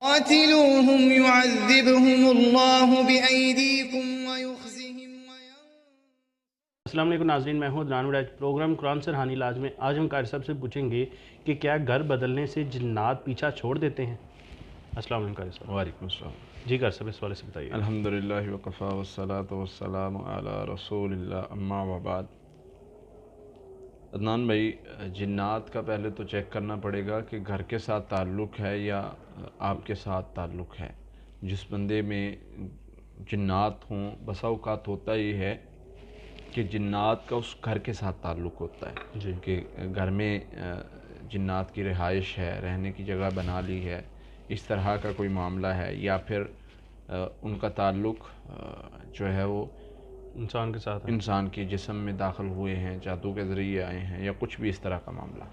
قاتلوهم يعذبهم الله بأيديكم ويخزهم السلام علیکم ناظرین، میں ہوں عدنان وڑائچ۔ پروگرام قرآن سے روحانی علاج میں آج ہم قاری صاحب سے پوچھیں گے کہ کیا گھر بدلنے سے جنات پیچھا چھوڑ دیتے ہیں؟ السلام علیکم قاری صاحب۔ وعلیکم السلام۔ جی قاری صاحب اس والے سے بتائیے۔ الحمدللہ وکفا والصلاة والسلام علی رسول اللہ اما وبعد۔ عدنان بھائی، جنات کا پہلے تو چیک کرنا پڑے گا کہ گھر کے ساتھ تعلق ہے یا آپ کے ساتھ تعلق ہے۔ جس بندے میں جنات ہوں، بسا اوقات ہوتا ہی ہے کہ جنات کا اس گھر کے ساتھ تعلق ہوتا ہے جی کہ گھر میں جنات کی رہائش ہے، رہنے کی جگہ بنا لی ہے، اس طرح کا کوئی معاملہ ہے، یا پھر ان کا تعلق جو ہے وہ انسان کے ساتھ ہے، انسان کے جسم میں داخل ہوئے ہیں، جادو کے ذریعے آئے ہیں، یا کچھ بھی اس طرح کا معاملہ۔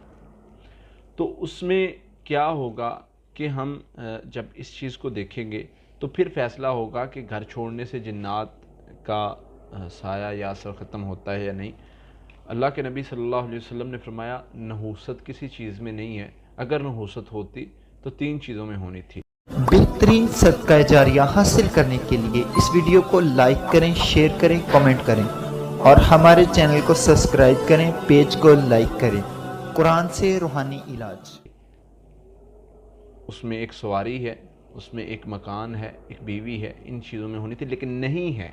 تو اس میں کیا ہوگا کہ ہم جب اس چیز کو دیکھیں گے تو پھر فیصلہ ہوگا کہ گھر چھوڑنے سے جنات کا سایہ یا اثر ختم ہوتا ہے یا نہیں۔ اللہ کے نبی صلی اللہ علیہ وسلم نے فرمایا نحوست کسی چیز میں نہیں ہے، اگر نحوست ہوتی تو 3 چیزوں میں ہونی تھی۔ بہترین صدقہ جاریہ حاصل کرنے کے لیے اس ویڈیو کو لائک کریں، شیئر کریں، کمنٹ کریں اور ہمارے چینل کو سبسکرائب کریں، پیج کو لائک کریں۔ قرآن سے روحانی علاج۔ اس میں ایک سواری ہے، اس میں ایک مکان ہے، ایک بیوی ہے، ان چیزوں میں ہونی تھی، لیکن نہیں ہے۔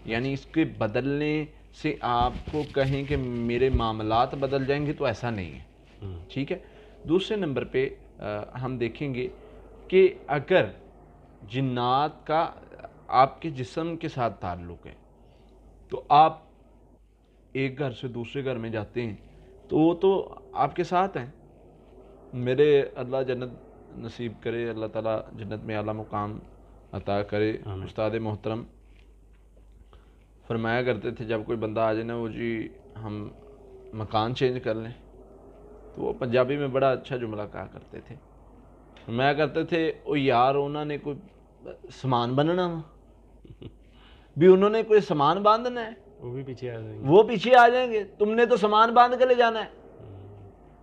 یعنی اس کے بدلنے سے آپ کو کہیں کہ میرے معاملات بدل جائیں گے تو ایسا نہیں ہے، ٹھیک ہے۔ دوسرے نمبر پہ ہم دیکھیں گے کہ اگر جنات کا آپ کے جسم کے ساتھ تعلق ہے تو آپ ایک گھر سے دوسرے گھر میں جاتے ہیں تو وہ تو آپ کے ساتھ ہیں۔ میرے اللہ جنت نصیب کرے، اللہ تعالیٰ جنت میں اعلیٰ مقام عطا کرے، استاد محترم فرمایا کرتے تھے جب کوئی بندہ آ جائے نا، وہ جی ہم مکان چینج کر لیں، تو وہ پنجابی میں بڑا اچھا جملہ کہا کرتے تھے، فرمایا کرتے تھے او یار انہوں نے کوئی سامان بننا بھی، انہوں نے کوئی سامان باندھنا ہے، وہ بھی پیچھے آ جائیں گے، وہ پیچھے آ جائیں گے، تم نے تو سامان باندھ کے لے جانا ہے،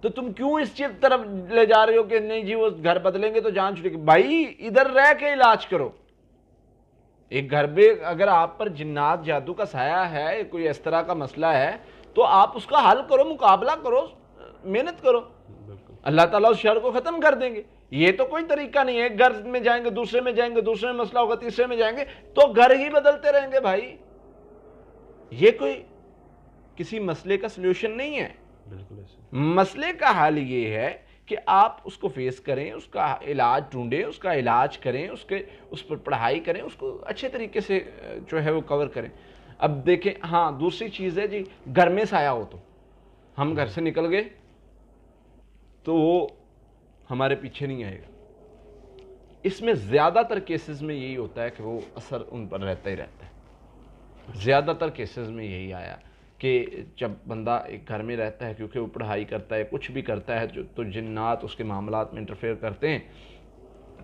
تو تم کیوں اس چیز طرف لے جا رہے ہو کہ نہیں جی وہ گھر بدلیں گے تو جان چھوٹے گی؟ بھائی ادھر رہ کے علاج کرو۔ ایک گھر میں اگر آپ پر جنات جادو کا سایہ ہے، کوئی اس طرح کا مسئلہ ہے تو آپ اس کا حل کرو، مقابلہ کرو، محنت کرو، اللہ تعالیٰ اس شر کو ختم کر دیں گے۔ یہ تو کوئی طریقہ نہیں ہے ایک گھر میں جائیں گے، دوسرے میں جائیں گے، دوسرے میں مسئلہ ہوگا، تیسرے میں جائیں گے تو گھر ہی بدلتے رہیں گے۔ بھائی یہ کوئی کسی مسئلے کا سلوشن نہیں ہے۔ بالکل ایسے مسئلے کا حل یہ ہے کہ آپ اس کو فیس کریں، اس کا علاج ڈھونڈیں، اس کا علاج کریں، اس پر پڑھائی کریں، اس کو اچھے طریقے سے جو ہے وہ کور کریں۔ اب دیکھیں، ہاں دوسری چیز ہے جی گھر میں سایہ ہو تو ہم گھر سے نکل گئے تو وہ ہمارے پیچھے نہیں آئے گا۔ اس میں زیادہ تر کیسز میں یہی ہوتا ہے کہ وہ اثر ان پر رہتا ہی رہتا ہے۔ زیادہ تر کیسز میں یہی آیا کہ جب بندہ ایک گھر میں رہتا ہے، کیونکہ وہ پڑھائی کرتا ہے، کچھ بھی کرتا ہے تو جنات اس کے معاملات میں انٹرفیئر کرتے ہیں،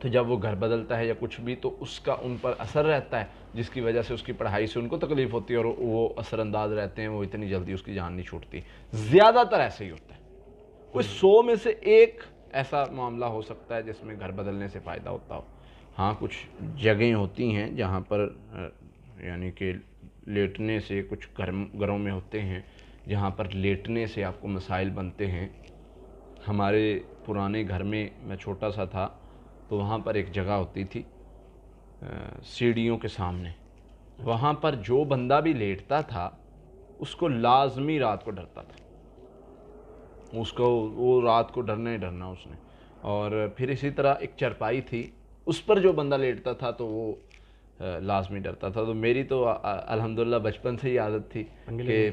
تو جب وہ گھر بدلتا ہے یا کچھ بھی تو اس کا ان پر اثر رہتا ہے، جس کی وجہ سے اس کی پڑھائی سے ان کو تکلیف ہوتی ہے اور وہ اثر انداز رہتے ہیں، وہ اتنی جلدی اس کی جان نہیں چھوٹتی۔ زیادہ تر ایسے ہی ہوتا ہے۔ کوئی 100 میں سے ایک ایسا معاملہ ہو سکتا ہے جس میں گھر بدلنے سے فائدہ ہوتا ہو۔ ہاں کچھ جگہیں ہوتی ہیں جہاں پر یعنی کہ لیٹنے سے، کچھ گھروں میں ہوتے ہیں جہاں پر لیٹنے سے آپ کو مسائل بنتے ہیں۔ ہمارے پرانے گھر میں چھوٹا سا تھا تو وہاں پر ایک جگہ ہوتی تھی سیڑھیوں کے سامنے، وہاں پر جو بندہ بھی لیٹتا تھا اس کو لازمی رات کو ڈرتا تھا، اس کو وہ رات کو ڈرنا ہی ڈرنا اس نے۔ اور پھر اسی طرح ایک چرپائی تھی، اس پر جو بندہ لیٹتا تھا تو وہ لازمی ڈرتا تھا۔ تو میری تو الحمدللہ بچپن سے ہی عادت تھی کہ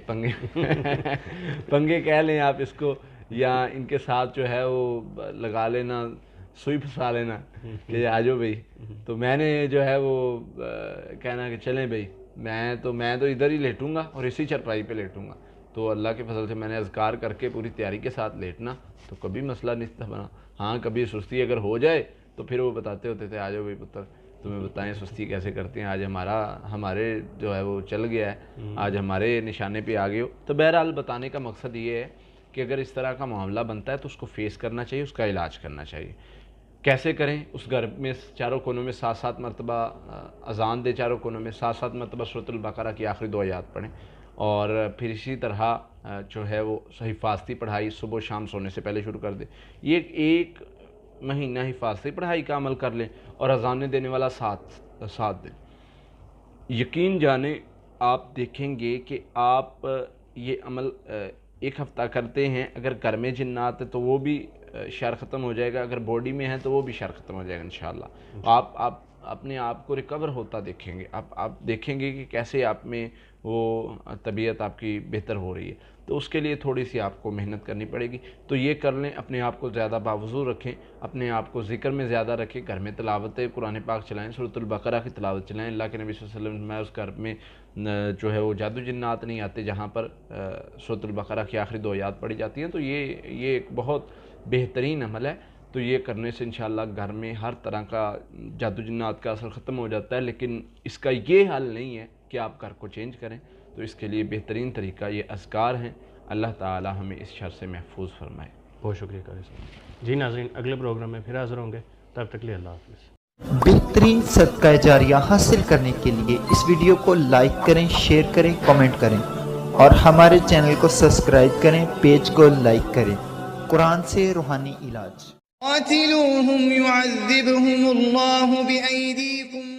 پنگے کہہ لیں آپ اس کو، یا ان کے ساتھ جو ہے وہ لگا لینا، سوئی پھنسا لینا کہ آ جاؤ بھائی۔ تو میں نے جو ہے وہ کہنا کہ چلیں بھائی میں تو ادھر ہی لیٹوں گا اور اسی چرپائی پہ لیٹوں گا۔ تو اللہ کے فضل سے میں نے اذکار کر کے پوری تیاری کے ساتھ لیٹنا، تو کبھی مسئلہ نہیں تھا بنا۔ ہاں کبھی سستی اگر ہو جائے تو پھر وہ بتاتے ہوتے تھے آ جاؤ بھائی پتر تمہیں بتائیں سستی کیسے کرتے ہیں، آج ہمارے جو ہے وہ چل گیا ہے، آج ہمارے نشانے پہ آ گئے ہو۔ تو بہرحال بتانے کا مقصد یہ ہے کہ اگر اس طرح کا معاملہ بنتا ہے تو اس کو فیس کرنا چاہیے، اس کا علاج کرنا چاہیے۔ کیسے کریں؟ اس گھر میں چاروں کونوں میں 7 مرتبہ اذان دے، چاروں کونوں میں 7 مرتبہ سورۃ البقرہ کی آخری 2 آیات پڑھیں، اور پھر اسی طرح جو ہے وہ حفاظتی پڑھائی صبح و شام سونے سے پہلے شروع کر دیں۔ یہ ایک مہینہ حفاظتی پڑھائی کا عمل کر لیں، اور اذان دینے والا ساتھ دیں۔ یقین جانیں آپ دیکھیں گے کہ آپ یہ عمل 1 ہفتہ کرتے ہیں، اگر گھر میں جنات ہے تو وہ بھی شر ختم ہو جائے گا، اگر باڈی میں ہے تو وہ بھی شر ختم ہو جائے گا انشاءاللہ۔ آپ اپنے آپ کو ریکور ہوتا دیکھیں گے، آپ دیکھیں گے کہ کیسے آپ میں وہ طبیعت آپ کی بہتر ہو رہی ہے۔ تو اس کے لیے تھوڑی سی آپ کو محنت کرنی پڑے گی، تو یہ کر لیں۔ اپنے آپ کو زیادہ باوضو رکھیں، اپنے آپ کو ذکر میں زیادہ رکھیں، گھر میں تلاوت قرآن پاک چلائیں، سورۃ البقرہ کی تلاوت چلائیں۔ اللہ کے نبی صلی اللہ علیہ وسلم میں اس گھر میں جو ہے وہ جادو جنات نہیں آتے جہاں پر سورۃ البقرہ کی آخری 2 آیات پڑھی جاتی ہیں۔ تو یہ ایک بہت بہترین عمل ہے، تو یہ کرنے سے انشاءاللہ گھر میں ہر طرح کا جادو جنات کا اثر ختم ہو جاتا ہے۔ لیکن اس کا یہ حل نہیں ہے کہ آپ گھر کو چینج کریں، تو اس کے لیے بہترین طریقہ یہ اذکار ہیں۔ اللہ تعالی ہمیں اس شر سے محفوظ فرمائے۔ بہت شکریہ قاری صاحب۔ جی ناظرین، اگلے پروگرام میں پھر حاضر ہوں گے، تب تک لیے اللہ حافظ۔ بہترین صدقہ جاریہ حاصل کرنے کے لیے اس ویڈیو کو لائک کریں، شیئر کریں، کمنٹ کریں، اور ہمارے چینل کو سبسکرائب کریں، پیج کو لائک کریں۔ قرآن سے روحانی علاج۔ قاتلوهم يعذبهم الله بأيديكم